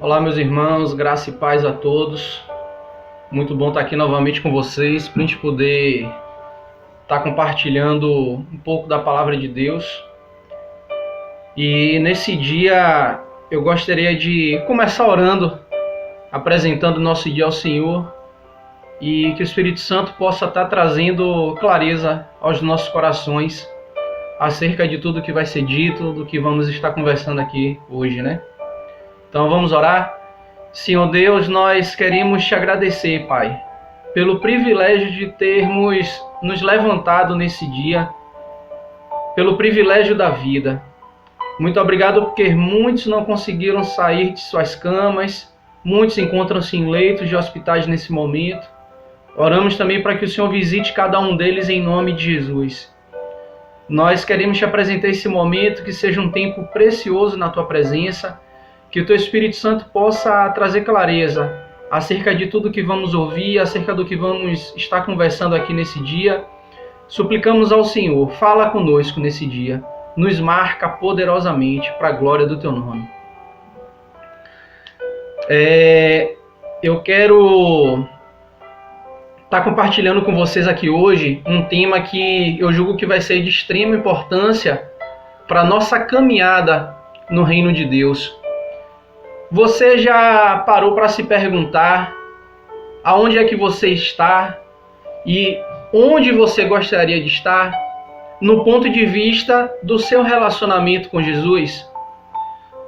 Olá, meus irmãos, graça e paz a todos. Muito bom estar aqui novamente com vocês para a gente poder estar compartilhando um pouco da palavra de Deus. E nesse dia eu gostaria de começar orando, apresentando o nosso dia ao Senhor, e que o Espírito Santo possa estar trazendo clareza aos nossos corações acerca de tudo que vai ser dito, do que vamos estar conversando aqui hoje, né? Então vamos orar. Senhor Deus, nós queremos te agradecer, Pai, pelo privilégio de termos nos levantado nesse dia, pelo privilégio da vida. Muito obrigado porque muitos não conseguiram sair de suas camas, muitos encontram-se em leitos de hospitais nesse momento. Oramos também para que o Senhor visite cada um deles em nome de Jesus. Nós queremos te apresentar esse momento, que seja um tempo precioso na tua presença, que o teu Espírito Santo possa trazer clareza acerca de tudo que vamos ouvir, acerca do que vamos estar conversando aqui nesse dia. Suplicamos ao Senhor, fala conosco nesse dia, nos marca poderosamente para a glória do teu nome. Eu quero estar compartilhando com vocês aqui hoje um tema que eu julgo que vai ser de extrema importância para a nossa caminhada no reino de Deus. Você já parou para se perguntar aonde é que você está e onde você gostaria de estar no ponto de vista do seu relacionamento com Jesus?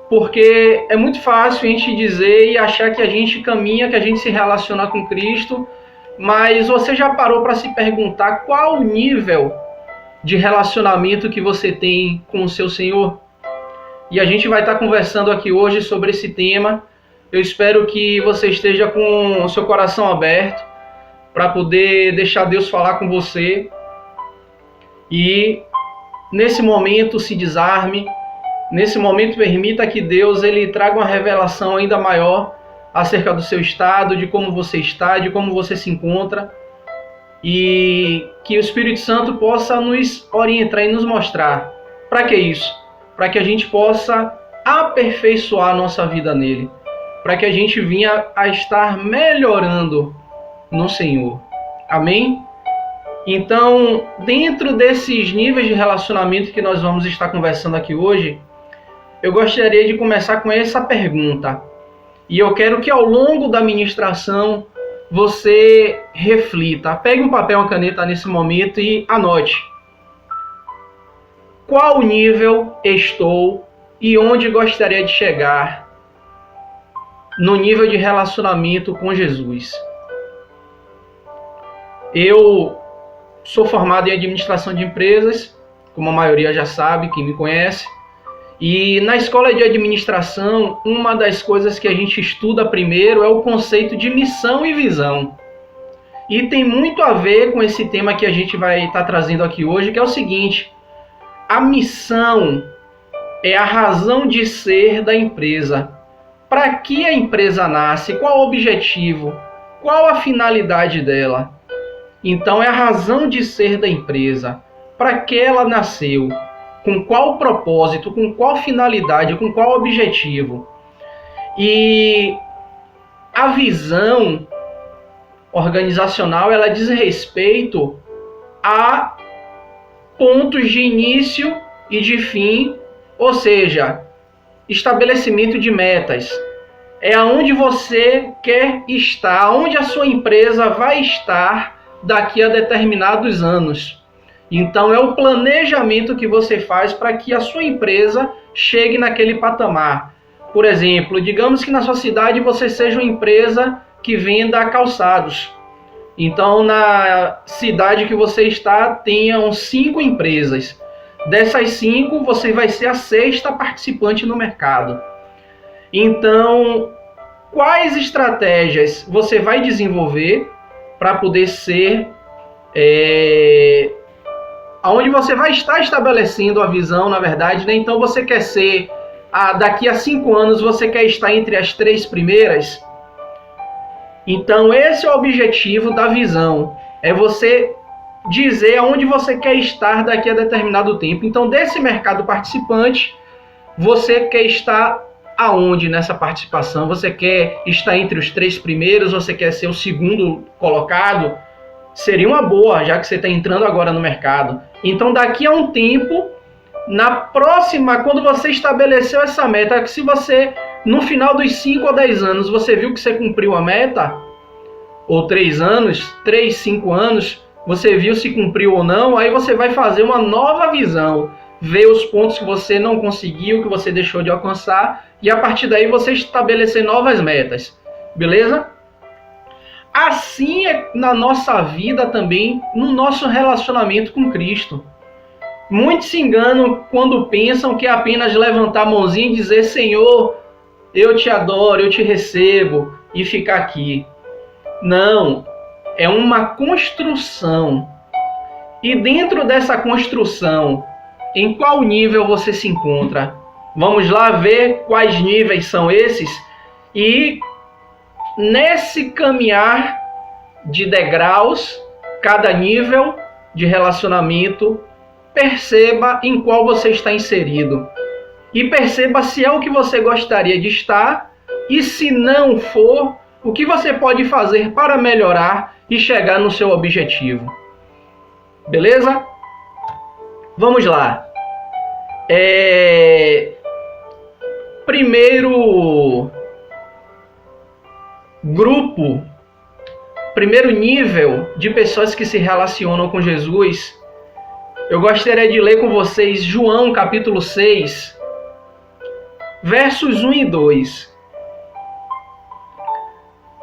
Porque é muito fácil a gente dizer e achar que a gente caminha, que a gente se relaciona com Cristo, mas você já parou para se perguntar qual o nível de relacionamento que você tem com o seu Senhor? E a gente vai estar conversando aqui hoje sobre esse tema. Eu espero que você esteja com o seu coração aberto para poder deixar Deus falar com você. E nesse momento se desarme, nesse momento permita que Deus ele traga uma revelação ainda maior acerca do seu estado, de como você está, de como você se encontra, e que o Espírito Santo possa nos orientar e nos mostrar. Para que isso? Para que a gente possa aperfeiçoar a nossa vida nele, para que a gente venha a estar melhorando no Senhor. Amém? Então, dentro desses níveis de relacionamento que nós vamos estar conversando aqui hoje, eu gostaria de começar com essa pergunta. E eu quero que ao longo da ministração você reflita. Pegue um papel e uma caneta nesse momento e anote. Qual nível estou e onde gostaria de chegar no nível de relacionamento com Jesus? Eu sou formado em administração de empresas, como a maioria já sabe, quem me conhece. E na escola de administração, uma das coisas que a gente estuda primeiro é o conceito de missão e visão. E tem muito a ver com esse tema que a gente vai estar trazendo aqui hoje, que é o seguinte: a missão é a razão de ser da empresa. Para que a empresa nasce? Qual o objetivo? Qual a finalidade dela? Então é a razão de ser da empresa. Para que ela nasceu? Com qual propósito, com qual finalidade, com qual objetivo. E a visão organizacional, ela diz respeito a pontos de início e de fim, ou seja, estabelecimento de metas. É aonde você quer estar, aonde a sua empresa vai estar daqui a determinados anos. Então é o planejamento que você faz para que a sua empresa chegue naquele patamar. Por exemplo, digamos que na sua cidade você seja uma empresa que venda calçados. Então na cidade que você está tenham 5 empresas. Dessas 5 você vai ser a 6ª participante no mercado. Então quais estratégias você vai desenvolver para poder ser aonde você vai estar estabelecendo a visão, na verdade, né? Então você quer ser, daqui a 5 anos, você quer estar entre as 3 primeiras? Então esse é o objetivo da visão, é você dizer aonde você quer estar daqui a determinado tempo. Então, desse mercado participante, você quer estar aonde nessa participação? Você quer estar entre os 3 primeiros? Você quer ser o segundo colocado? Seria uma boa, já que você está entrando agora no mercado. Então, daqui a um tempo, na próxima, quando você estabeleceu essa meta, que se você, no final dos 5 ou 10 anos, você viu que você cumpriu a meta, ou 3 anos, 3, 5 anos, você viu se cumpriu ou não, aí você vai fazer uma nova visão, ver os pontos que você não conseguiu, que você deixou de alcançar, e a partir daí você estabelecer novas metas, beleza? Assim é na nossa vida também, no nosso relacionamento com Cristo. Muitos se enganam quando pensam que é apenas levantar a mãozinha e dizer: Senhor, eu te adoro, eu te recebo, e ficar aqui. Não, é uma construção. E dentro dessa construção, em qual nível você se encontra? Vamos lá ver quais níveis são esses. E nesse caminhar de degraus, cada nível de relacionamento, perceba em qual você está inserido. E perceba se é o que você gostaria de estar, e se não for, o que você pode fazer para melhorar e chegar no seu objetivo. Beleza? Vamos lá. Primeiro grupo, primeiro nível de pessoas que se relacionam com Jesus, eu gostaria de ler com vocês João capítulo 6, versos 1 e 2,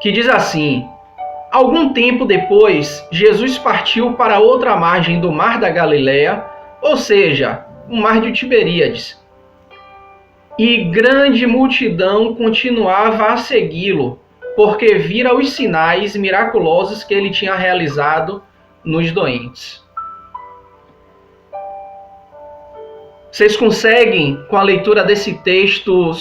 que diz assim: Algum tempo depois, Jesus partiu para outra margem do mar da Galileia, ou seja, o mar de Tiberíades. E grande multidão continuava a segui-lo, porque vira os sinais miraculosos que ele tinha realizado nos doentes. Vocês conseguem, com a leitura desse texto,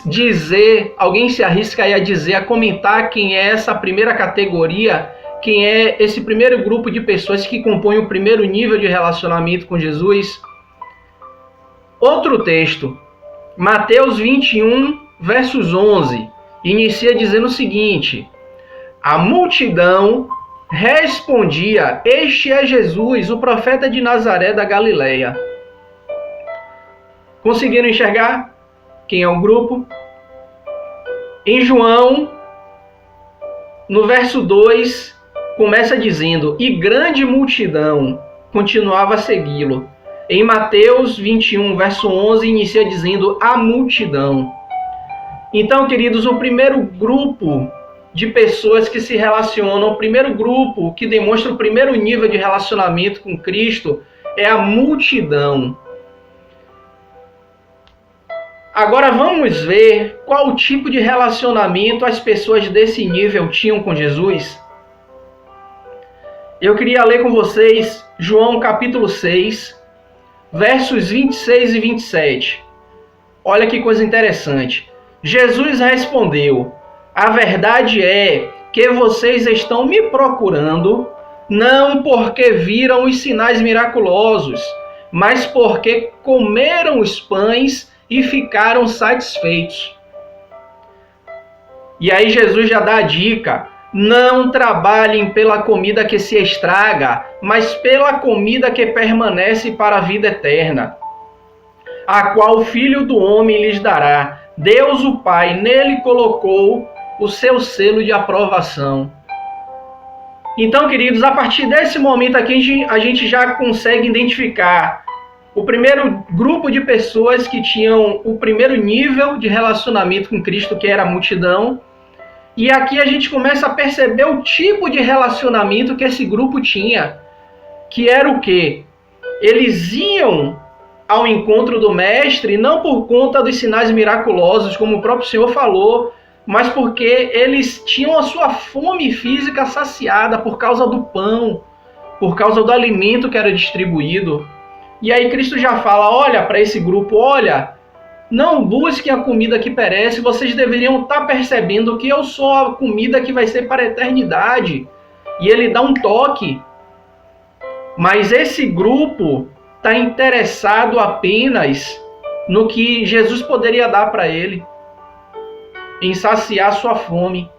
dizer, alguém se arrisca aí a dizer, a comentar quem é essa primeira categoria, quem é esse primeiro grupo de pessoas que compõem o primeiro nível de relacionamento com Jesus? Outro texto, Mateus 21, versos 11, inicia dizendo o seguinte: A multidão respondia: Este é Jesus, o profeta de Nazaré da Galileia. Conseguiram enxergar quem é o grupo? Em João, no verso 2, começa dizendo: E grande multidão continuava a segui-lo. Em Mateus 21, verso 11, inicia dizendo: A multidão. Então, queridos, o primeiro grupo de pessoas que se relacionam, o primeiro grupo que demonstra o primeiro nível de relacionamento com Cristo é a multidão. Agora vamos ver qual tipo de relacionamento as pessoas desse nível tinham com Jesus. Eu queria ler com vocês João capítulo 6, versos 26 e 27. Olha que coisa interessante. Jesus respondeu: A verdade é que vocês estão me procurando, não porque viram os sinais miraculosos, mas porque comeram os pães e ficaram satisfeitos. E aí Jesus já dá a dica: não trabalhem pela comida que se estraga, mas pela comida que permanece para a vida eterna, a qual o Filho do Homem lhes dará. Deus o Pai nele colocou o seu selo de aprovação. Então, queridos, a partir desse momento aqui a gente já consegue identificar o primeiro grupo de pessoas que tinham o primeiro nível de relacionamento com Cristo, que era a multidão. E aqui a gente começa a perceber o tipo de relacionamento que esse grupo tinha, que era o quê? Eles iam ao encontro do Mestre não por conta dos sinais miraculosos, como o próprio Senhor falou, mas porque eles tinham a sua fome física saciada por causa do pão, por causa do alimento que era distribuído. E aí Cristo já fala, olha para esse grupo, olha, não busquem a comida que perece, vocês deveriam estar percebendo que eu sou a comida que vai ser para a eternidade. E ele dá um toque Mas esse grupo está interessado apenas no que Jesus poderia dar para ele, em saciar sua fome.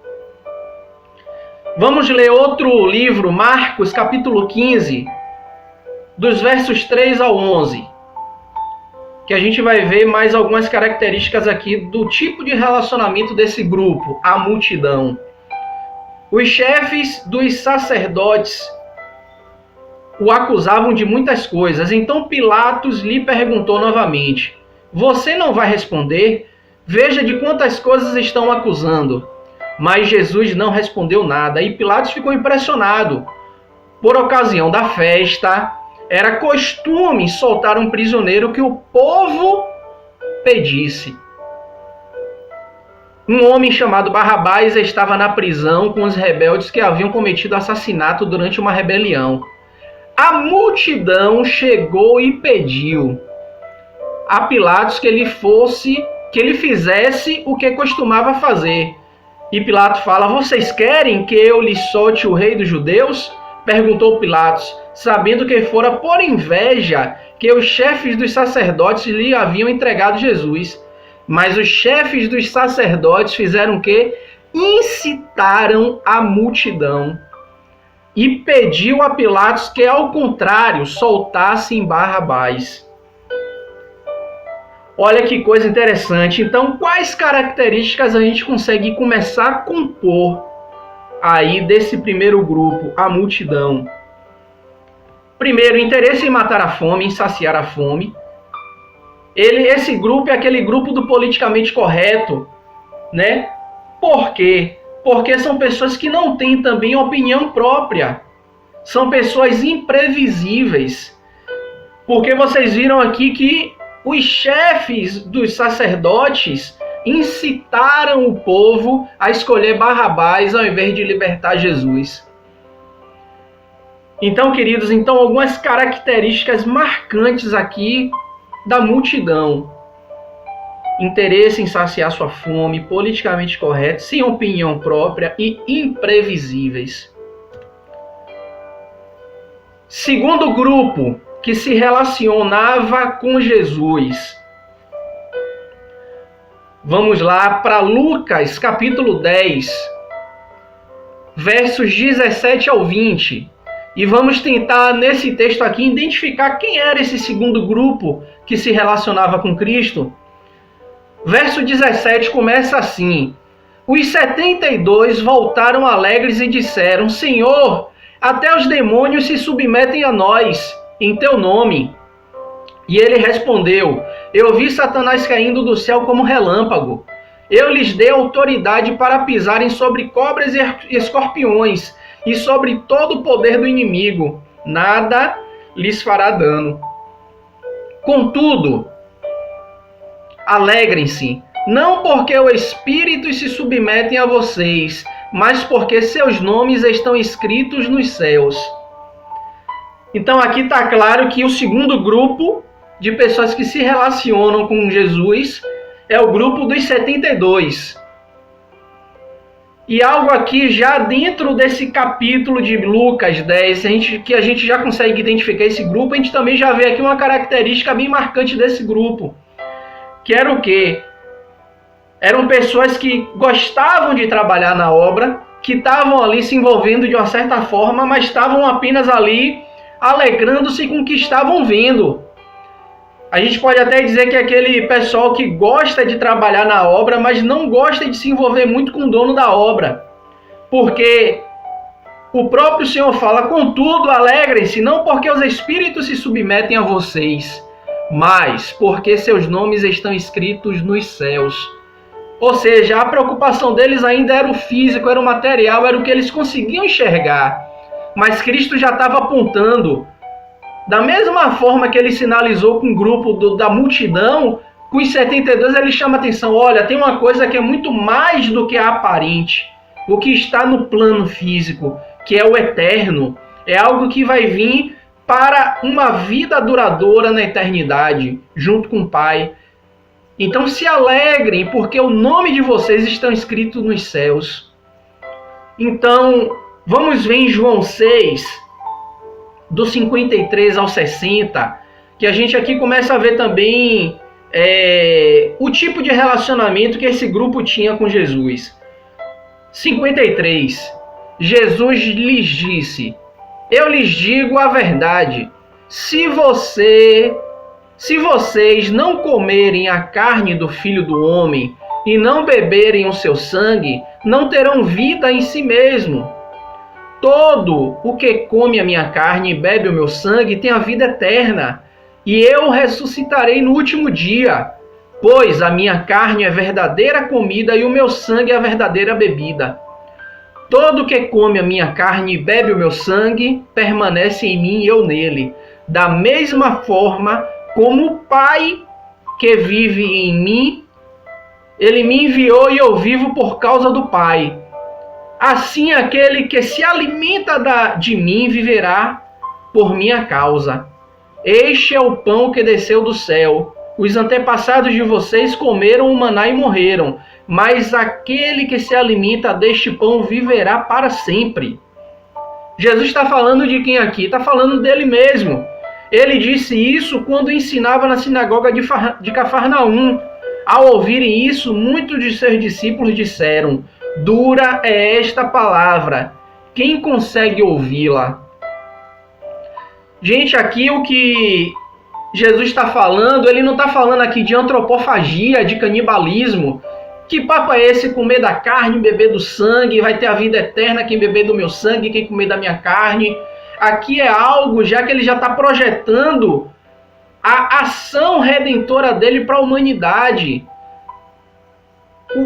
Vamos ler outro livro, Marcos, capítulo 15, dos versos 3 ao 11, que a gente vai ver mais algumas características aqui do tipo de relacionamento desse grupo, a multidão. Os chefes dos sacerdotes o acusavam de muitas coisas. Então Pilatos lhe perguntou novamente: você não vai responder? Veja de quantas coisas estão acusando. Mas Jesus não respondeu nada e Pilatos ficou impressionado. Por ocasião da festa, era costume soltar um prisioneiro que o povo pedisse. Um homem chamado Barrabás estava na prisão com os rebeldes que haviam cometido assassinato durante uma rebelião. A multidão chegou e pediu a Pilatos que ele fizesse o que costumava fazer. E Pilatos fala: vocês querem que eu lhes solte o rei dos judeus? Perguntou Pilatos, sabendo que fora por inveja que os chefes dos sacerdotes lhe haviam entregado Jesus. Mas os chefes dos sacerdotes fizeram o quê? Incitaram a multidão. E pediu a Pilatos que, ao contrário, soltassem Barrabás. Olha que coisa interessante. Então, quais características a gente consegue começar a compor aí desse primeiro grupo, a multidão? Primeiro, interesse em matar a fome, em saciar a fome. Esse grupo é aquele grupo do politicamente correto, né? Por quê? Porque são pessoas que não têm também opinião própria. São pessoas imprevisíveis. Porque vocês viram aqui que os chefes dos sacerdotes incitaram o povo a escolher Barrabás ao invés de libertar Jesus. Então, queridos, algumas características marcantes aqui da multidão: interesse em saciar sua fome, politicamente correto, sem opinião própria e imprevisíveis. Segundo grupo que se relacionava com Jesus. Vamos lá para Lucas, capítulo 10, versos 17 ao 20. E vamos tentar, nesse texto aqui, identificar quem era esse segundo grupo que se relacionava com Cristo. Verso 17 começa assim: os 72 voltaram alegres e disseram: Senhor, até os demônios se submetem a nós, em teu nome. E ele respondeu: eu vi Satanás caindo do céu como relâmpago. Eu lhes dei autoridade para pisarem sobre cobras e escorpiões e sobre todo o poder do inimigo. Nada lhes fará dano. Contudo, alegrem-se, não porque o Espírito se submetem a vocês, mas porque seus nomes estão escritos nos céus. Então aqui está claro que o segundo grupo de pessoas que se relacionam com Jesus é o grupo dos 72. E algo aqui já dentro desse capítulo de Lucas 10, que a gente já consegue identificar esse grupo, a gente também já vê aqui uma característica bem marcante desse grupo. Que era o quê? Eram pessoas que gostavam de trabalhar na obra, que estavam ali se envolvendo de uma certa forma, mas estavam apenas ali alegrando-se com o que estavam vendo. A gente pode até dizer que é aquele pessoal que gosta de trabalhar na obra, mas não gosta de se envolver muito com o dono da obra. Porque o próprio Senhor fala: contudo, alegrem-se, não porque os espíritos se submetem a vocês, mas porque seus nomes estão escritos nos céus. Ou seja, a preocupação deles ainda era o físico, era o material, era o que eles conseguiam enxergar. Mas Cristo já estava apontando. Da mesma forma que ele sinalizou com o grupo da multidão, com os 72 ele chama a atenção: olha, tem uma coisa que é muito mais do que a aparente, o que está no plano físico, que é o eterno, é algo que vai vir para uma vida duradoura na eternidade, junto com o Pai. Então se alegrem, porque o nome de vocês está escrito nos céus. Então, vamos ver em João 6, do 53 ao 60, que a gente aqui começa a ver também o tipo de relacionamento que esse grupo tinha com Jesus. 53. Jesus lhes disse: eu lhes digo a verdade, se vocês não comerem a carne do Filho do Homem e não beberem o seu sangue, não terão vida em si mesmo. Todo o que come a minha carne e bebe o meu sangue tem a vida eterna, e eu ressuscitarei no último dia, pois a minha carne é verdadeira comida e o meu sangue é a verdadeira bebida. Todo que come a minha carne e bebe o meu sangue permanece em mim e eu nele. Da mesma forma como o Pai que vive em mim, ele me enviou e eu vivo por causa do Pai. Assim aquele que se alimenta de mim viverá por minha causa. Este é o pão que desceu do céu. Os antepassados de vocês comeram o maná e morreram, mas aquele que se alimenta deste pão viverá para sempre. Jesus está falando de quem aqui? Está falando dele mesmo. Ele disse isso quando ensinava na sinagoga de Cafarnaum. Ao ouvirem isso, muitos de seus discípulos disseram: dura é esta palavra, quem consegue ouvi-la? Gente, aqui o que Jesus está falando, ele não está falando aqui de antropofagia, de canibalismo. Que papo é esse, comer da carne, beber do sangue, vai ter a vida eterna quem beber do meu sangue, quem comer da minha carne? Aqui é algo já que ele já está projetando a ação redentora dele para a humanidade.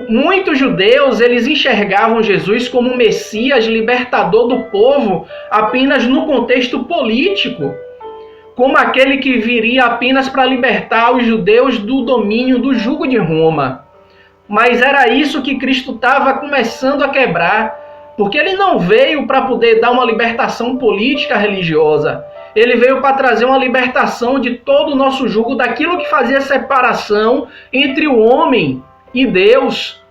Muitos judeus, eles enxergavam Jesus como um Messias, libertador do povo, apenas no contexto político, como aquele que viria apenas para libertar os judeus do domínio do jugo de Roma. Mas era isso que Cristo estava começando a quebrar, porque ele não veio para poder dar uma libertação política religiosa. Ele veio para trazer uma libertação de todo o nosso jugo, daquilo que fazia separação entre o homem e Deus.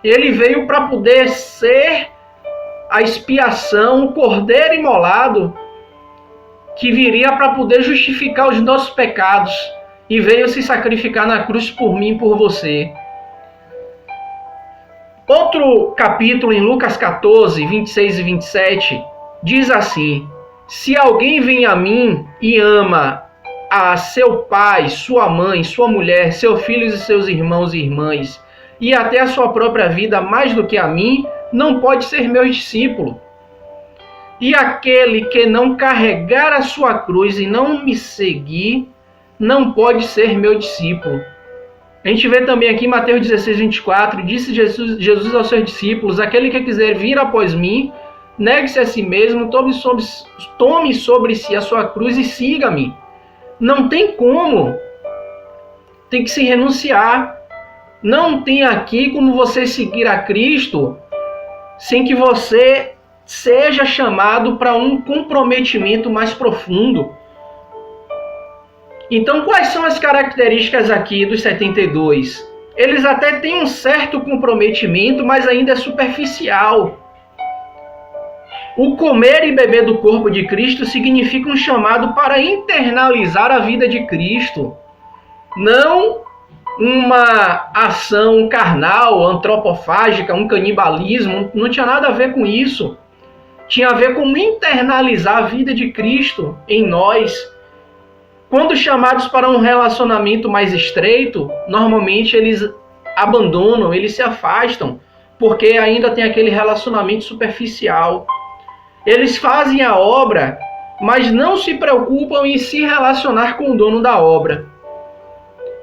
Ele veio para poder ser a expiação, o cordeiro imolado, que viria para poder justificar os nossos pecados, e veio se sacrificar na cruz por mim e por você. Outro capítulo em Lucas 14, 26 e 27, diz assim: se alguém vem a mim e ama a seu pai, sua mãe, sua mulher, seus filhos e seus irmãos e irmãs, e até a sua própria vida mais do que a mim, não pode ser meu discípulo. E aquele que não carregar a sua cruz e não me seguir, não pode ser meu discípulo. A gente vê também aqui em Mateus 16, 24, disse Jesus aos seus discípulos: aquele que quiser vir após mim, negue-se a si mesmo, tome sobre si a sua cruz e siga-me. Não tem como. Tem que se renunciar. Não tem aqui como você seguir a Cristo sem que você seja chamado para um comprometimento mais profundo. Então, quais são as características aqui dos 72? Eles até têm um certo comprometimento, mas ainda é superficial. O comer e beber do corpo de Cristo significa um chamado para internalizar a vida de Cristo. Não uma ação carnal, antropofágica, um canibalismo. Não tinha nada a ver com isso. Tinha a ver com internalizar a vida de Cristo em nós. Quando chamados para um relacionamento mais estreito, normalmente eles abandonam, eles se afastam, porque ainda tem aquele relacionamento superficial. Eles fazem a obra, mas não se preocupam em se relacionar com o dono da obra.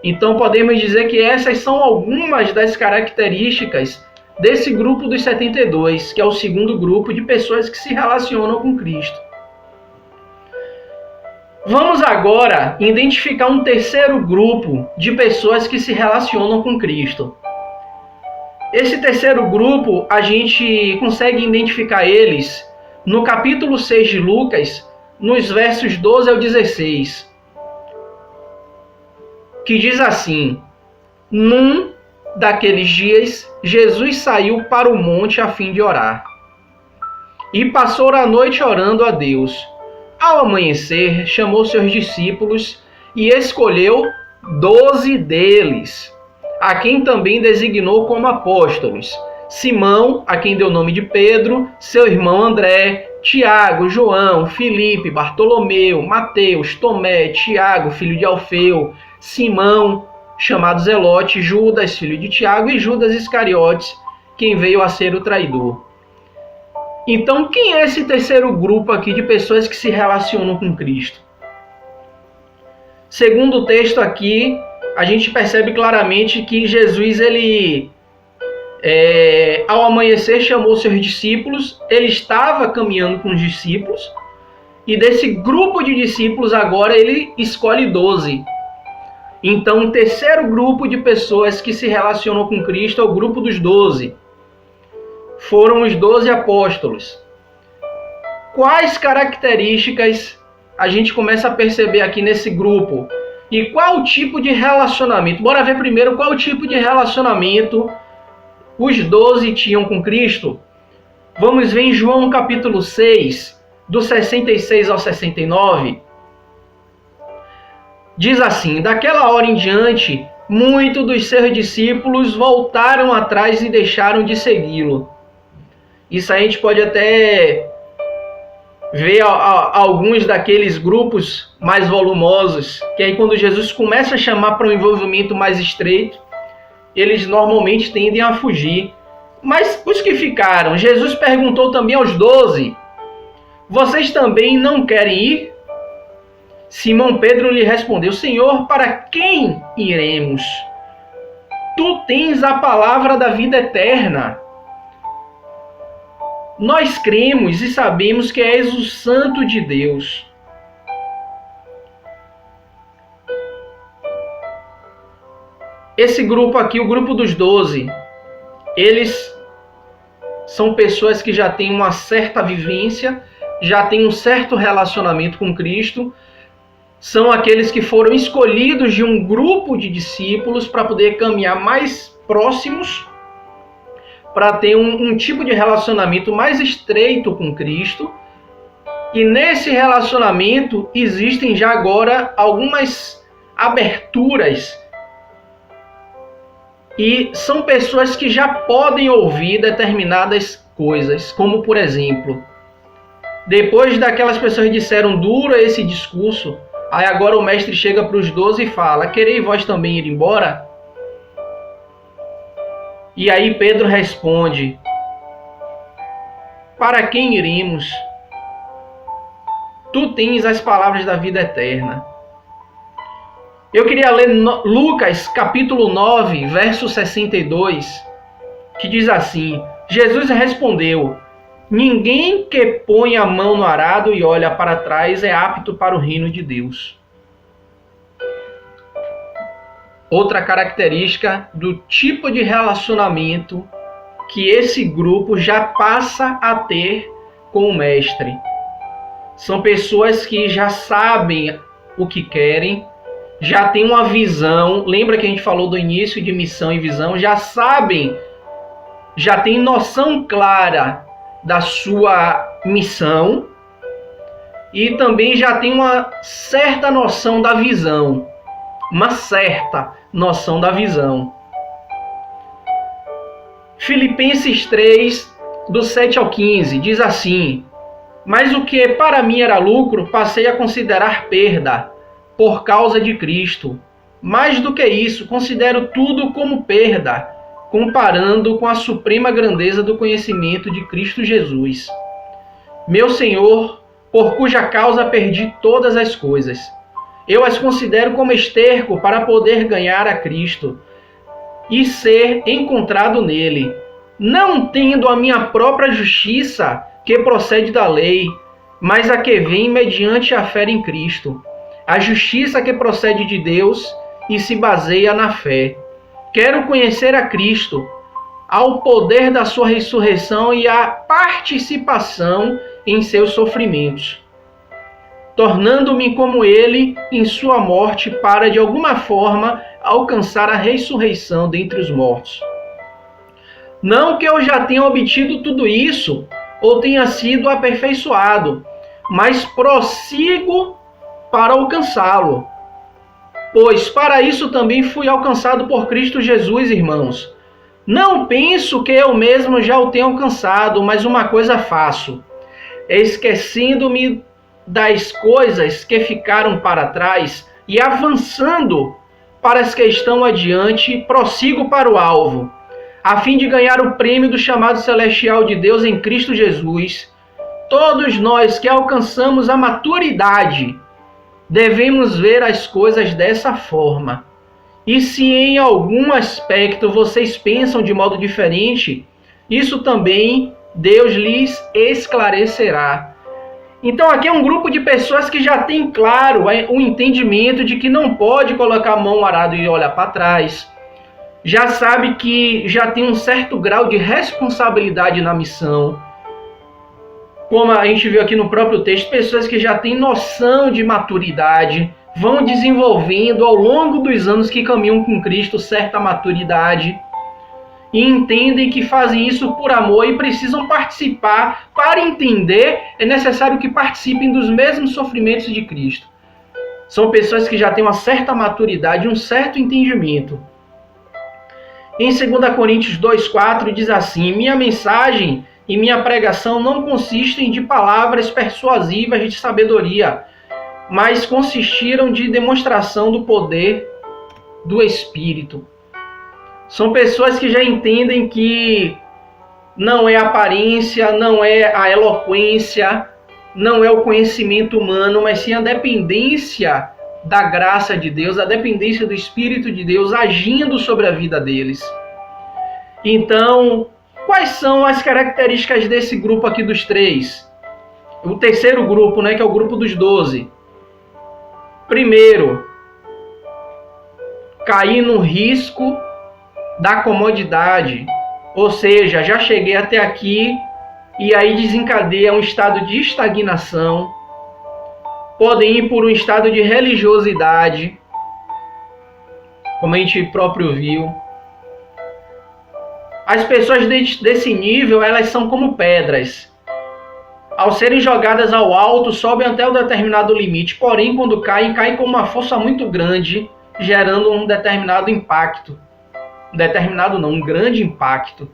Então podemos dizer que essas são algumas das características desse grupo dos 72, que é o segundo grupo de pessoas que se relacionam com Cristo. Vamos agora identificar um terceiro grupo de pessoas que se relacionam com Cristo. Esse terceiro grupo, a gente consegue identificar eles no capítulo 6 de Lucas, nos versos 12 ao 16, que diz assim: num daqueles dias, Jesus saiu para o monte a fim de orar, e passou a noite orando a Deus. ao amanhecer, chamou seus discípulos e escolheu 12 deles, a quem também designou como apóstolos: Simão, a quem deu o nome de Pedro, seu irmão André, Tiago, João, Filipe, Bartolomeu, Mateus, Tomé, Tiago, filho de Alfeu, Simão, chamado Zelote, Judas, filho de Tiago, e Judas Iscariotes, quem veio a ser o traidor. Então, quem é esse terceiro grupo aqui de pessoas que se relacionam com Cristo? Segundo o texto aqui, a gente percebe claramente que Jesus, ao amanhecer, chamou seus discípulos, ele estava caminhando com os discípulos, e desse grupo de discípulos agora ele escolhe 12. Então, o terceiro grupo de pessoas que se relacionam com Cristo é o grupo dos 12. Foram os 12 apóstolos. Quais características a gente começa a perceber aqui nesse grupo? E qual o tipo de relacionamento? Bora ver primeiro qual o tipo de relacionamento os 12 tinham com Cristo. Vamos ver em João capítulo 6, do 66 ao 69. Diz assim: daquela hora em diante, muitos dos seus discípulos voltaram atrás e deixaram de segui-lo. Isso a gente pode até ver alguns daqueles grupos mais volumosos, que aí quando Jesus começa a chamar para um envolvimento mais estreito, eles normalmente tendem a fugir. Mas os que ficaram, Jesus perguntou também aos 12, vocês também não querem ir? Simão Pedro lhe respondeu: Senhor, para quem iremos? Tu tens a palavra da vida eterna. Nós cremos e sabemos que és o Santo de Deus. Esse grupo aqui, o grupo dos 12, eles são pessoas que já têm uma certa vivência, já têm um certo relacionamento com Cristo. São aqueles que foram escolhidos de um grupo de discípulos para poder caminhar mais próximos, para ter um tipo de relacionamento mais estreito com Cristo. E nesse relacionamento existem já agora algumas aberturas. E são pessoas que já podem ouvir determinadas coisas, como por exemplo, depois daquelas pessoas disseram duro esse discurso, aí agora o mestre chega para os 12 e fala: quereis vós também ir embora? E aí Pedro responde: para quem iremos? Tu tens as palavras da vida eterna. Eu queria ler Lucas capítulo 9, verso 62, que diz assim: Jesus respondeu: ninguém que põe a mão no arado e olha para trás é apto para o reino de Deus. Outra característica do tipo de relacionamento que esse grupo já passa a ter com o mestre. São pessoas que já sabem o que querem, já têm uma visão. Lembra que a gente falou do início de missão e visão? Já sabem, já têm noção clara da sua missão e também já tem uma certa noção da visão. Uma certa noção da visão. Filipenses 3, do 7 ao 15, diz assim: mas o que para mim era lucro, passei a considerar perda, por causa de Cristo. Mais do que isso, considero tudo como perda, comparando com a suprema grandeza do conhecimento de Cristo Jesus, meu Senhor, por cuja causa perdi todas as coisas. Eu as considero como esterco para poder ganhar a Cristo e ser encontrado nele, não tendo a minha própria justiça que procede da lei, mas a que vem mediante a fé em Cristo, a justiça que procede de Deus e se baseia na fé. Quero conhecer a Cristo, ao poder da sua ressurreição e a participação em seus sofrimentos, tornando-me como ele em sua morte, para de alguma forma alcançar a ressurreição dentre os mortos. Não que eu já tenha obtido tudo isso, ou tenha sido aperfeiçoado, mas prossigo para alcançá-lo. Pois para isso também fui alcançado por Cristo Jesus, irmãos. Não penso que eu mesmo já o tenha alcançado, mas uma coisa faço, esquecendo-me das coisas que ficaram para trás e avançando para as que estão adiante, prossigo para o alvo, a fim de ganhar o prêmio do chamado celestial de Deus em Cristo Jesus. Todos nós que alcançamos a maturidade devemos ver as coisas dessa forma. E se em algum aspecto vocês pensam de modo diferente, isso também Deus lhes esclarecerá. Então aqui é um grupo de pessoas que já tem claro o entendimento de que não pode colocar a mão no arado e olhar para trás. Já sabe que já tem um certo grau de responsabilidade na missão. Como a gente viu aqui no próprio texto, pessoas que já têm noção de maturidade, vão desenvolvendo ao longo dos anos que caminham com Cristo certa maturidade e entendem que fazem isso por amor e precisam participar. Para entender, é necessário que participem dos mesmos sofrimentos de Cristo. São pessoas que já têm uma certa maturidade, um certo entendimento. Em 2 Coríntios 2,4 diz assim: minha mensagem e minha pregação não consistem de palavras persuasivas de sabedoria, mas consistiram de demonstração do poder do Espírito. São pessoas que já entendem que não é a aparência, não é a eloquência, não é o conhecimento humano, mas sim a dependência da graça de Deus, a dependência do Espírito de Deus agindo sobre a vida deles. Então, quais são as características desse grupo aqui dos três? O terceiro grupo, que é o grupo dos 12. Primeiro, cair no risco da comodidade. Ou seja, já cheguei até aqui e aí desencadeia um estado de estagnação. Podem ir por um estado de religiosidade, como a gente próprio viu. As pessoas desse nível, elas são como pedras. Ao serem jogadas ao alto, sobem até um determinado limite. Porém, quando caem com uma força muito grande, gerando um determinado impacto. Um grande impacto.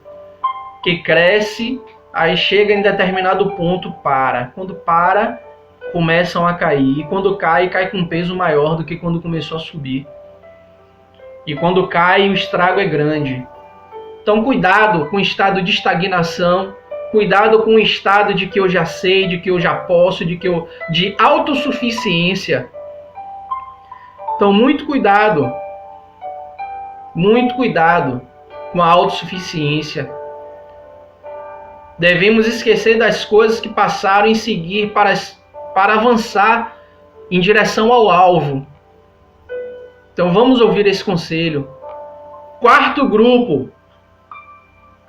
Que cresce, aí chega em determinado ponto, para. Quando para, começam a cair. E quando cai com um peso maior do que quando começou a subir. E quando cai, o estrago é grande. Então, cuidado com o estado de estagnação, cuidado com o estado de que eu já sei, de que eu já posso, de autossuficiência. Então, muito cuidado com a autossuficiência. Devemos esquecer das coisas que passaram e seguir para avançar em direção ao alvo. Então, vamos ouvir esse conselho. Quarto grupo.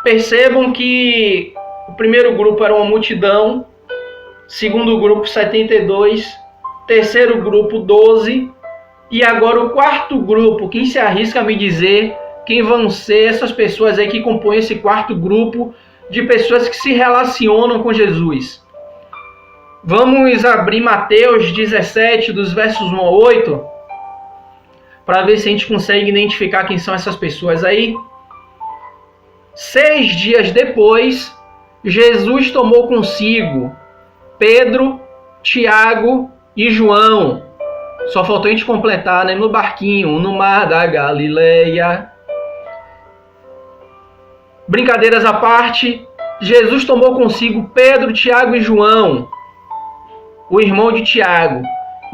Percebam que o primeiro grupo era uma multidão, segundo grupo 72, terceiro grupo 12, e agora o quarto grupo. Quem se arrisca a me dizer quem vão ser essas pessoas aí que compõem esse quarto grupo de pessoas que se relacionam com Jesus? Vamos abrir Mateus 17, dos versos 1 a 8, para ver se a gente consegue identificar quem são essas pessoas aí. 6 dias depois, Jesus tomou consigo Pedro, Tiago e João. Só faltou a gente completar, no barquinho, no mar da Galileia. Brincadeiras à parte, Jesus tomou consigo Pedro, Tiago e João, o irmão de Tiago,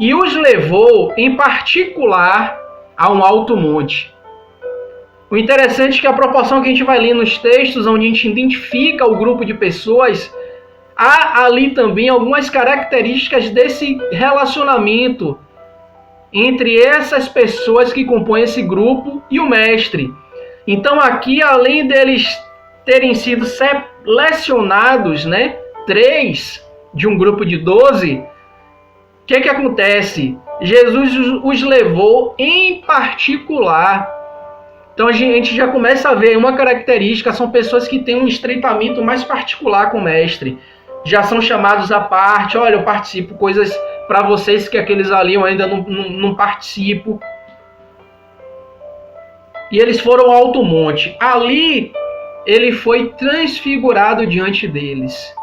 e os levou em particular a um alto monte. O interessante é que a proporção que a gente vai ler nos textos, onde a gente identifica o grupo de pessoas, há ali também algumas características desse relacionamento entre essas pessoas que compõem esse grupo e o mestre. Então aqui, além deles terem sido selecionados, 3 de um grupo de 12, o que acontece? Jesus os levou em particular. Então a gente já começa a ver uma característica, são pessoas que têm um estreitamento mais particular com o mestre. já são chamados à parte. Olha, eu participo coisas para vocês que aqueles ali eu ainda não participo. E eles foram ao alto monte. Ali ele foi transfigurado diante deles.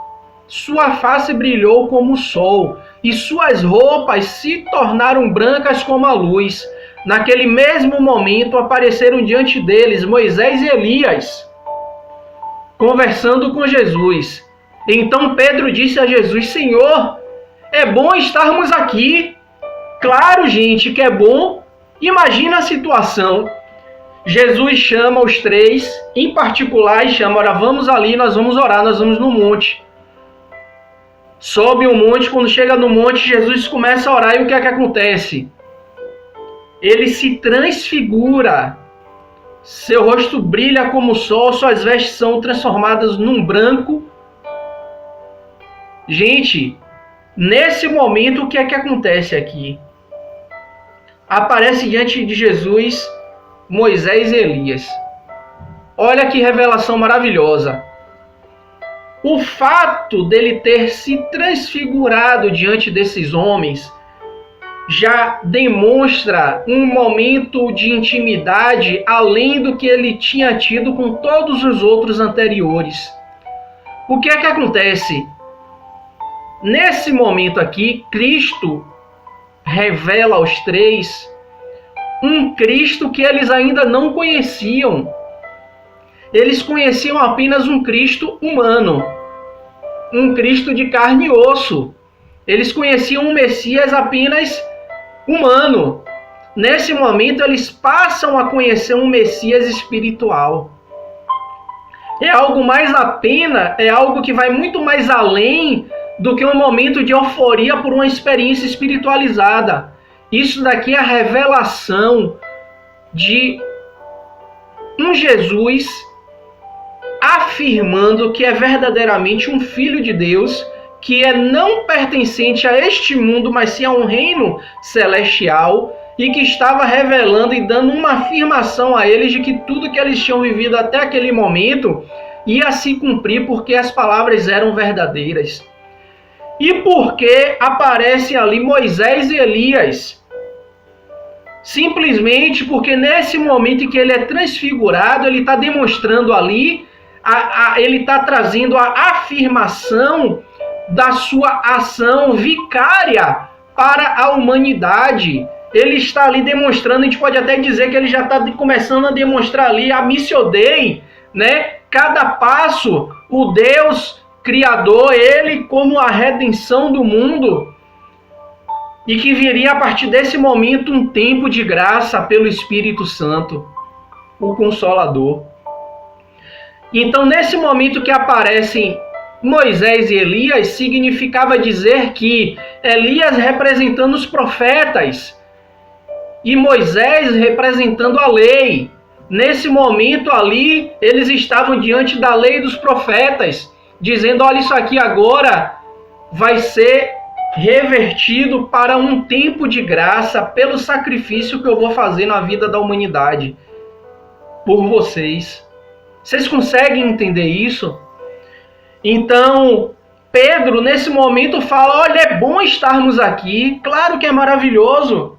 Sua face brilhou como o sol, e suas roupas se tornaram brancas como a luz. Naquele mesmo momento apareceram diante deles Moisés e Elias, conversando com Jesus. Então Pedro disse a Jesus: Senhor, é bom estarmos aqui. Claro, gente, que é bom. Imagina a situação. Jesus chama os três, em particular, e chama: olha, vamos ali, nós vamos orar, nós vamos no monte. Sobe o monte, quando chega no monte, Jesus começa a orar, e o que é que acontece? Ele se transfigura, seu rosto brilha como o sol, suas vestes são transformadas num branco. Gente, nesse momento, o que é que acontece aqui? Aparece diante de Jesus Moisés e Elias. Olha que revelação maravilhosa. O fato dele ter se transfigurado diante desses homens já demonstra um momento de intimidade além do que ele tinha tido com todos os outros anteriores. O que é que acontece? Nesse momento aqui, Cristo revela aos três um Cristo que eles ainda não conheciam. Eles conheciam apenas um Cristo humano, um Cristo de carne e osso. Eles conheciam um Messias apenas humano. Nesse momento, eles passam a conhecer um Messias espiritual. É algo mais apenas, é algo que vai muito mais além do que um momento de euforia por uma experiência espiritualizada. Isso daqui é a revelação de um Jesus afirmando que é verdadeiramente um filho de Deus, que é não pertencente a este mundo, mas sim a um reino celestial, e que estava revelando e dando uma afirmação a eles de que tudo que eles tinham vivido até aquele momento ia se cumprir, porque as palavras eram verdadeiras. E porque aparecem ali Moisés e Elias? Simplesmente porque nesse momento em que ele é transfigurado, ele está demonstrando ali, ele está trazendo a afirmação da sua ação vicária para a humanidade. Ele está ali demonstrando, a gente pode até dizer que ele já está começando a demonstrar ali a Missio Dei, né? Cada passo, o Deus Criador, ele como a redenção do mundo, e que viria a partir desse momento um tempo de graça pelo Espírito Santo, o Consolador. Então, nesse momento que aparecem Moisés e Elias, significava dizer que Elias representando os profetas e Moisés representando a lei. Nesse momento ali, eles estavam diante da lei dos profetas, dizendo: olha, isso aqui agora vai ser revertido para um tempo de graça pelo sacrifício que eu vou fazer na vida da humanidade por vocês. Vocês conseguem entender isso? Então, Pedro, nesse momento, fala: olha, é bom estarmos aqui. Claro que é maravilhoso.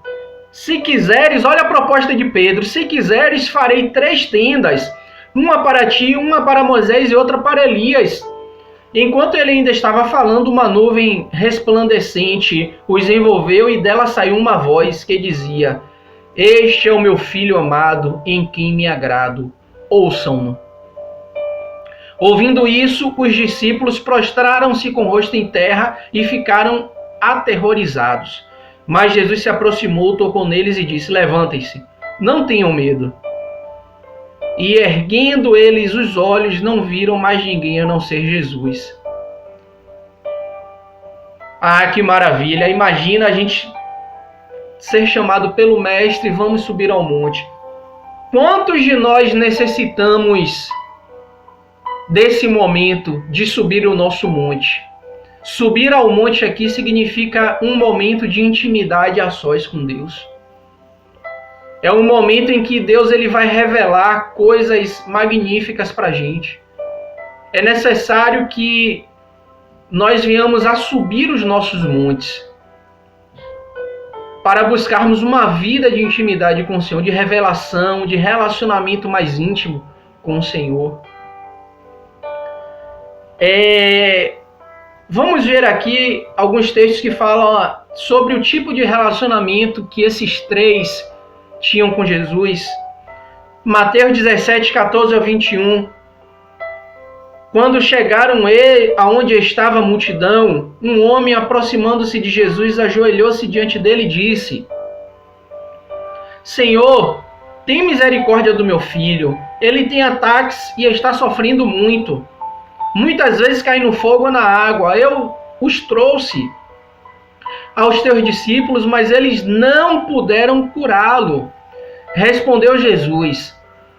Se quiseres, olha a proposta de Pedro: se quiseres, farei 3 tendas. Uma para ti, uma para Moisés e outra para Elias. Enquanto ele ainda estava falando, uma nuvem resplandecente os envolveu e dela saiu uma voz que dizia: este é o meu filho amado, em quem me agrado. Ouçam-no. Ouvindo isso, os discípulos prostraram-se com o rosto em terra e ficaram aterrorizados. Mas Jesus se aproximou, tocou neles e disse: levantem-se, não tenham medo. E erguendo eles os olhos, não viram mais ninguém a não ser Jesus. Ah, que maravilha! Imagina a gente ser chamado pelo Mestre: vamos subir ao monte. Quantos de nós necessitamos desse momento de subir o nosso monte? Subir ao monte aqui significa um momento de intimidade a sós com Deus. É um momento em que Deus ele vai revelar coisas magníficas para a gente. É necessário que nós viemos a subir os nossos montes para buscarmos uma vida de intimidade com o Senhor, de revelação, de relacionamento mais íntimo com o Senhor. Vamos ver aqui alguns textos que falam sobre o tipo de relacionamento que esses três tinham com Jesus. Mateus 17, 14 ao 21. Quando chegaram aonde estava a multidão, um homem, aproximando-se de Jesus, ajoelhou-se diante dele e disse: Senhor, tem misericórdia do meu filho. Ele tem ataques e está sofrendo muito. Muitas vezes cai no fogo ou na água. Eu os trouxe aos teus discípulos, mas eles não puderam curá-lo. Respondeu Jesus: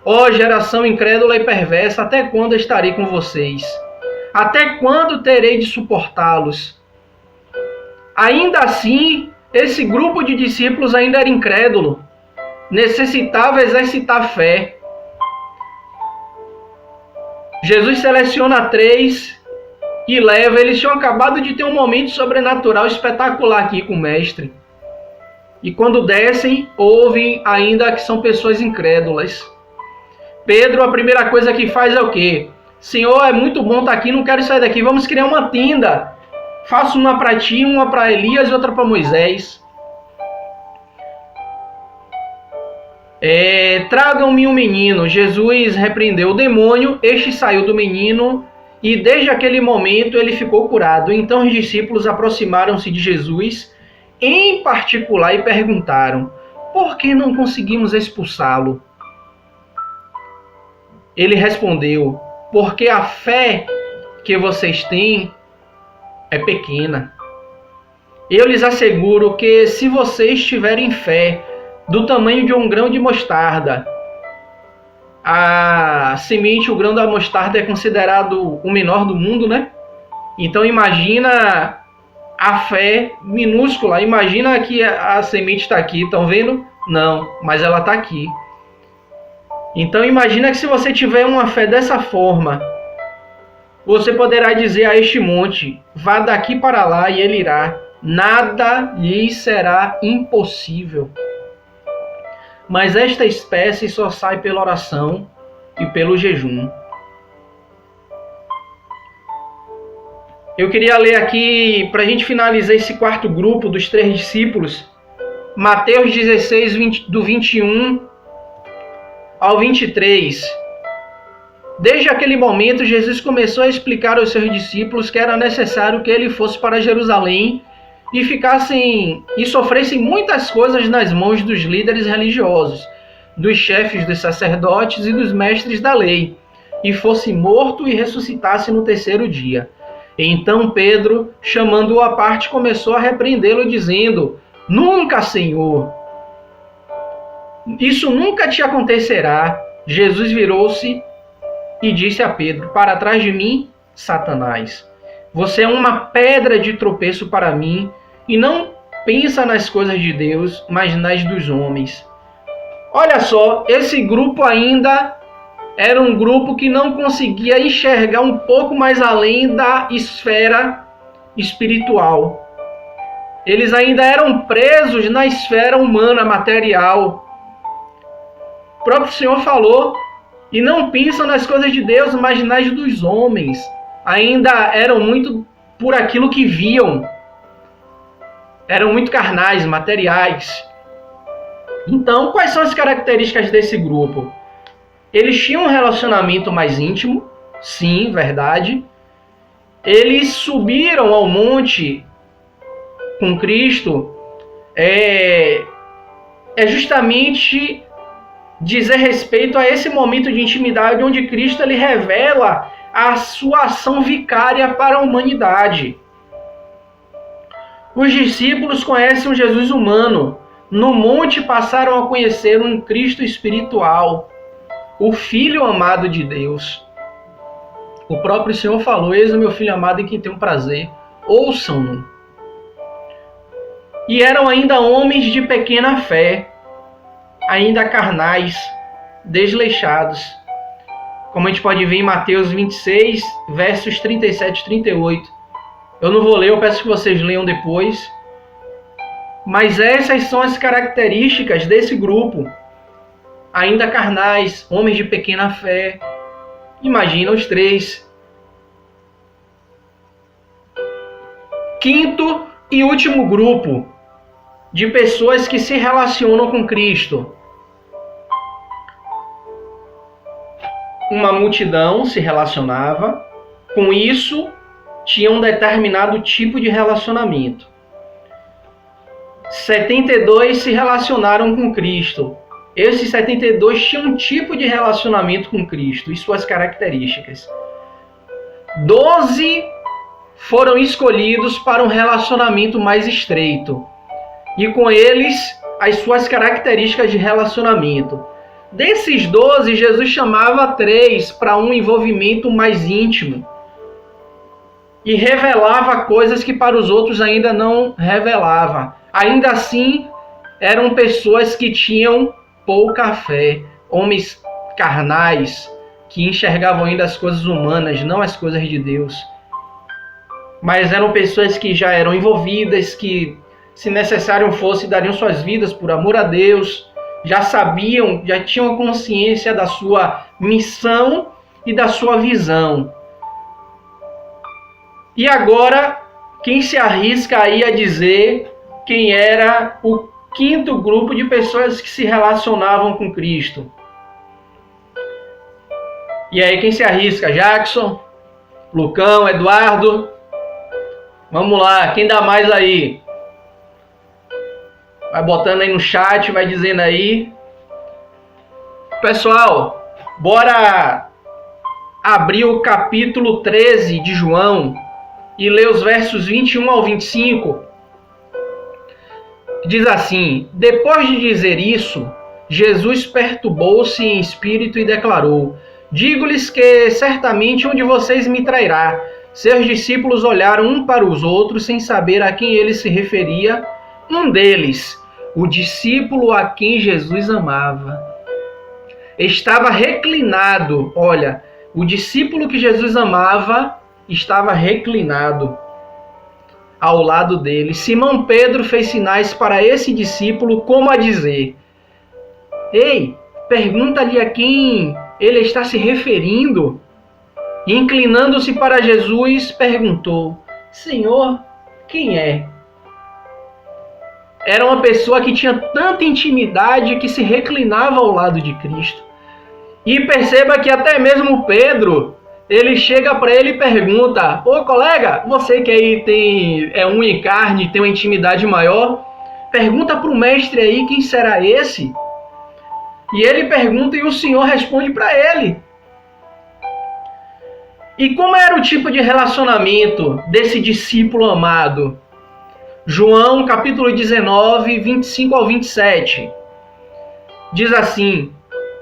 Ó geração incrédula e perversa, até quando estarei com vocês? Até quando terei de suportá-los? Ainda assim, esse grupo de discípulos ainda era incrédulo. Necessitava exercitar fé. Jesus seleciona 3 e leva. Eles tinham acabado de ter um momento sobrenatural espetacular aqui com o mestre. E quando descem, ouvem ainda que são pessoas incrédulas. Pedro, a primeira coisa que faz é o quê? Senhor, é muito bom estar aqui, não quero sair daqui. Vamos criar uma tenda. Faço uma para ti, uma para Elias e outra para Moisés. Tragam-me um menino. Jesus repreendeu o demônio, este saiu do menino e desde aquele momento ele ficou curado. Então os discípulos aproximaram-se de Jesus em particular e perguntaram: por que não conseguimos expulsá-lo? Ele respondeu: porque a fé que vocês têm é pequena. Eu lhes asseguro que se vocês tiverem fé do tamanho de um grão de mostarda, a semente, o grão da mostarda é considerado o menor do mundo, né? Então imagina a fé minúscula, imagina que a semente está aqui, estão vendo? Não, mas ela está aqui. Então imagina que se você tiver uma fé dessa forma, você poderá dizer a este monte: vá daqui para lá, e ele irá. Nada lhe será impossível. Mas esta espécie só sai pela oração e pelo jejum. Eu queria ler aqui, para a gente finalizar esse quarto grupo dos 3 discípulos, Mateus 16, do 21 ao 23. Desde aquele momento, Jesus começou a explicar aos seus discípulos que era necessário que ele fosse para Jerusalém e sofressem muitas coisas nas mãos dos líderes religiosos, dos chefes dos sacerdotes e dos mestres da lei, e fosse morto e ressuscitasse no 3º dia. Então Pedro, chamando-o à parte, começou a repreendê-lo, dizendo: nunca, Senhor, isso nunca te acontecerá. Jesus virou-se e disse a Pedro: para trás de mim, Satanás. Você é uma pedra de tropeço para mim e não pensa nas coisas de Deus, mas nas dos homens. Olha só, esse grupo ainda era um grupo que não conseguia enxergar um pouco mais além da esfera espiritual. Eles ainda eram presos na esfera humana, material. O próprio Senhor falou: e não pensam nas coisas de Deus, mas nas dos homens. Ainda eram muito por aquilo que viam. Eram muito carnais, materiais. Então, quais são as características desse grupo? Eles tinham um relacionamento mais íntimo, sim, verdade. Eles subiram ao monte com Cristo. É justamente dizer respeito a esse momento de intimidade onde Cristo ele revela a sua ação vicária para a humanidade. Os discípulos conhecem um Jesus humano. No monte passaram a conhecer um Cristo espiritual, o Filho amado de Deus. O próprio Senhor falou: eis o meu Filho amado em quem tenho prazer, ouçam-no. E eram ainda homens de pequena fé, ainda carnais, desleixados. Como a gente pode ver em Mateus 26, versos 37 e 38. Eu não vou ler, eu peço que vocês leiam depois. Mas essas são as características desse grupo. Ainda carnais, homens de pequena fé. Imagina os três. Quinto e último grupo de pessoas que se relacionam com Cristo. Uma multidão se relacionava, com isso tinha um determinado tipo de relacionamento. 72 se relacionaram com Cristo. Esses 72 tinham um tipo de relacionamento com Cristo e suas características. 12 foram escolhidos para um relacionamento mais estreito. E com eles, as suas características de relacionamento. Desses 12, Jesus chamava 3 para um envolvimento mais íntimo. E revelava coisas que para os outros ainda não revelava. Ainda assim, eram pessoas que tinham pouca fé. Homens carnais, que enxergavam ainda as coisas humanas, não as coisas de Deus. Mas eram pessoas que já eram envolvidas, que, se necessário fosse, dariam suas vidas por amor a Deus. Já sabiam, já tinham consciência da sua missão e da sua visão. E agora, quem se arrisca aí a dizer quem era o quinto grupo de pessoas que se relacionavam com Cristo? E aí, quem se arrisca? Jackson, Lucão, Eduardo? Vamos lá, quem dá mais aí? Vai botando aí no chat, vai dizendo aí. Pessoal, bora abrir o capítulo 13 de João e ler os versos 21 ao 25. Diz assim: depois de dizer isso, Jesus perturbou-se em espírito e declarou: digo-lhes que certamente um de vocês me trairá. Seus discípulos olharam um para os outros sem saber a quem ele se referia. Um deles, o discípulo a quem Jesus amava, estava reclinado. Olha, o discípulo que Jesus amava estava reclinado ao lado dele. Simão Pedro fez sinais para esse discípulo, como a dizer: ei, pergunta-lhe a quem ele está se referindo. E, inclinando-se para Jesus, perguntou: Senhor, quem é? Era uma pessoa que tinha tanta intimidade que se reclinava ao lado de Cristo. E perceba que até mesmo Pedro, ele chega para ele e pergunta: ô colega, você que aí é unha e carne, tem uma intimidade maior, pergunta para o mestre aí quem será esse. E ele pergunta e o Senhor responde para ele. E como era o tipo de relacionamento desse discípulo amado? João capítulo 19, 25 ao 27. Diz assim: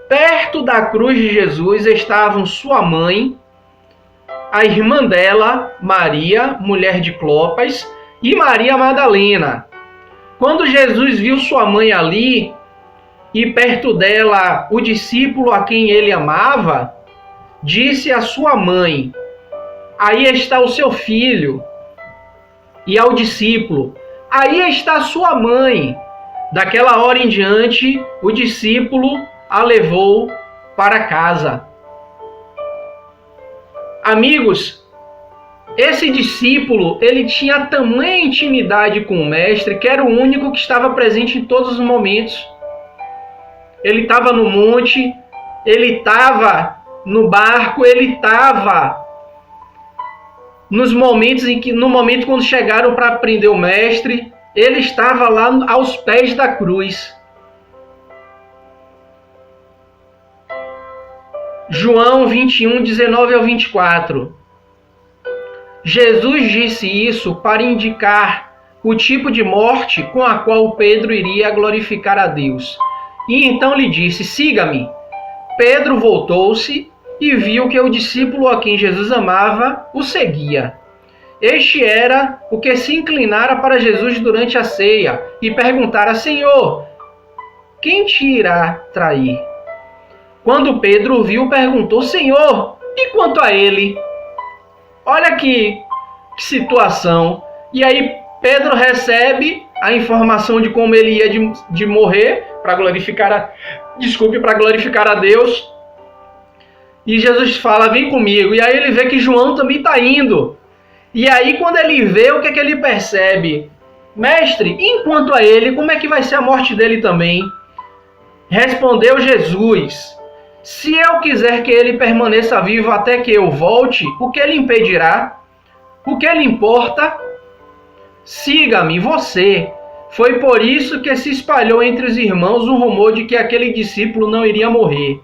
perto da cruz de Jesus estavam sua mãe, a irmã dela, Maria, mulher de Clopas, e Maria Madalena. Quando Jesus viu sua mãe ali, e perto dela o discípulo a quem ele amava, disse à sua mãe: aí está o seu filho. E ao discípulo: aí está sua mãe. Daquela hora em diante, o discípulo a levou para casa. Amigos, esse discípulo, ele tinha tamanha intimidade com o mestre, que era o único que estava presente em todos os momentos. Ele estava no monte, ele estava no barco, ele estava no momento quando chegaram para prender o mestre, ele estava lá aos pés da cruz. João 21, 19 ao 24. Jesus disse isso para indicar o tipo de morte com a qual Pedro iria glorificar a Deus. E então lhe disse: siga-me. Pedro voltou-se e viu que o discípulo a quem Jesus amava o seguia. Este era o que se inclinara para Jesus durante a ceia e perguntara: Senhor, quem te irá trair? Quando Pedro o viu, perguntou: Senhor, e quanto a ele? Olha aqui, Que situação. E aí Pedro recebe a informação de como ele ia de morrer para glorificar a Deus. E Jesus fala, vem comigo. E aí ele vê que João também está indo. E aí quando ele vê, o que é que ele percebe? Mestre, enquanto a ele, como é que vai ser a morte dele também? Respondeu Jesus, se eu quiser que ele permaneça vivo até que eu volte, o que lhe impedirá? O que lhe importa? Siga-me, você. Foi por isso que se espalhou entre os irmãos um rumor de que aquele discípulo não iria morrer.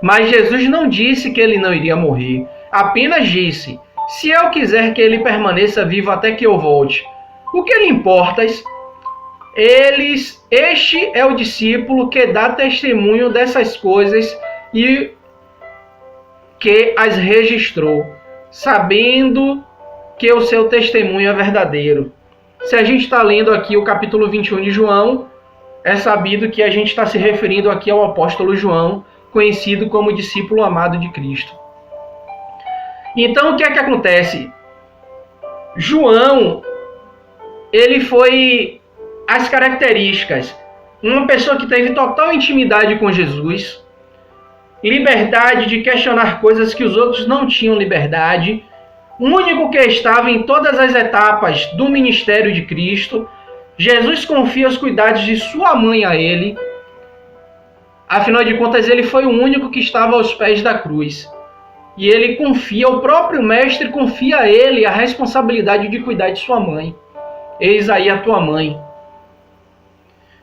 Mas Jesus não disse que ele não iria morrer. Apenas disse, se eu quiser que ele permaneça vivo até que eu volte, o que lhe importa? Este é o discípulo que dá testemunho dessas coisas e que as registrou, sabendo que o seu testemunho é verdadeiro. Se a gente está lendo aqui o capítulo 21 de João, é sabido que a gente está se referindo aqui ao apóstolo João, conhecido como discípulo amado de Cristo. Então, o que é que acontece? João, ele foi as características. Uma pessoa que teve total intimidade com Jesus, liberdade de questionar coisas que os outros não tinham liberdade, o único que estava em todas as etapas do ministério de Cristo. Jesus confia os cuidados de sua mãe a ele. Afinal de contas, ele foi o único que estava aos pés da cruz. E ele confia, o próprio mestre confia a ele a responsabilidade de cuidar de sua mãe. Eis aí a tua mãe.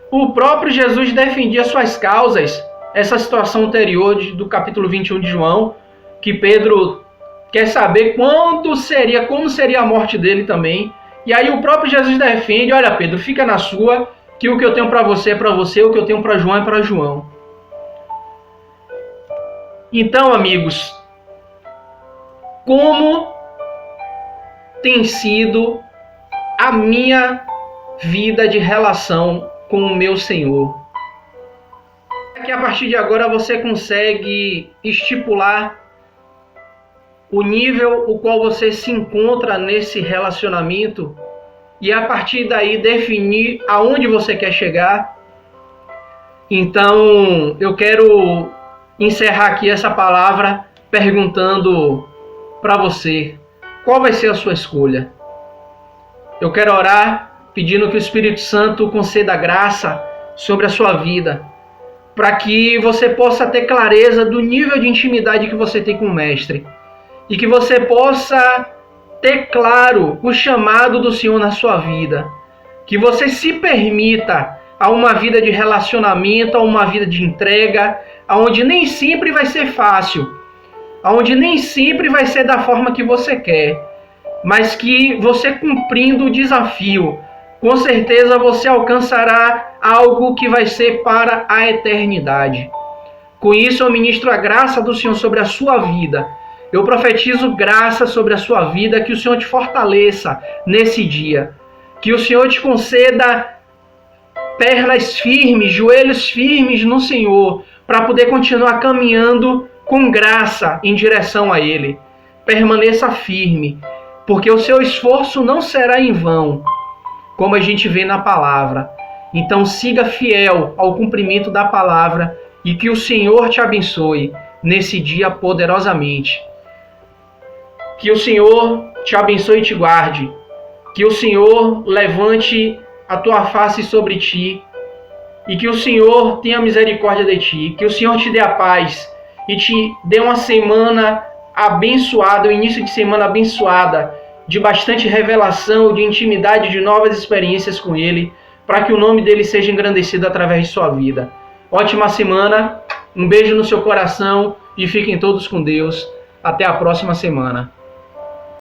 O próprio Jesus defendia suas causas. Essa situação anterior do capítulo 21 de João, que Pedro quer saber como seria a morte dele também. E aí o próprio Jesus defende, olha Pedro, fica na sua, que o que eu tenho para você é para você, o que eu tenho para João é para João. Então, amigos, como tem sido a minha vida de relação com o meu Senhor? É que a partir de agora você consegue estipular o nível o qual você se encontra nesse relacionamento e a partir daí definir aonde você quer chegar. Então, eu quero encerrar aqui essa palavra perguntando para você, qual vai ser a sua escolha? Eu quero orar pedindo que o Espírito Santo conceda graça sobre a sua vida, para que você possa ter clareza do nível de intimidade que você tem com o Mestre, e que você possa ter claro o chamado do Senhor na sua vida, que você se permita a uma vida de relacionamento, a uma vida de entrega, onde nem sempre vai ser fácil, onde nem sempre vai ser da forma que você quer, mas que você cumprindo o desafio, com certeza você alcançará algo que vai ser para a eternidade. Com isso eu ministro a graça do Senhor sobre a sua vida. Eu profetizo graça sobre a sua vida, que o Senhor te fortaleça nesse dia, que o Senhor te conceda pernas firmes, joelhos firmes no Senhor, para poder continuar caminhando com graça em direção a Ele. Permaneça firme, porque o seu esforço não será em vão, como a gente vê na palavra. Então siga fiel ao cumprimento da palavra e que o Senhor te abençoe nesse dia poderosamente. Que o Senhor te abençoe e te guarde. Que o Senhor levante a tua face sobre ti. E que o Senhor tenha misericórdia de ti. Que o Senhor te dê a paz. E te dê uma semana abençoada, um início de semana abençoada, de bastante revelação, de intimidade, de novas experiências com Ele, para que o nome dele seja engrandecido através de sua vida. Ótima semana, um beijo no seu coração e fiquem todos com Deus. Até a próxima semana.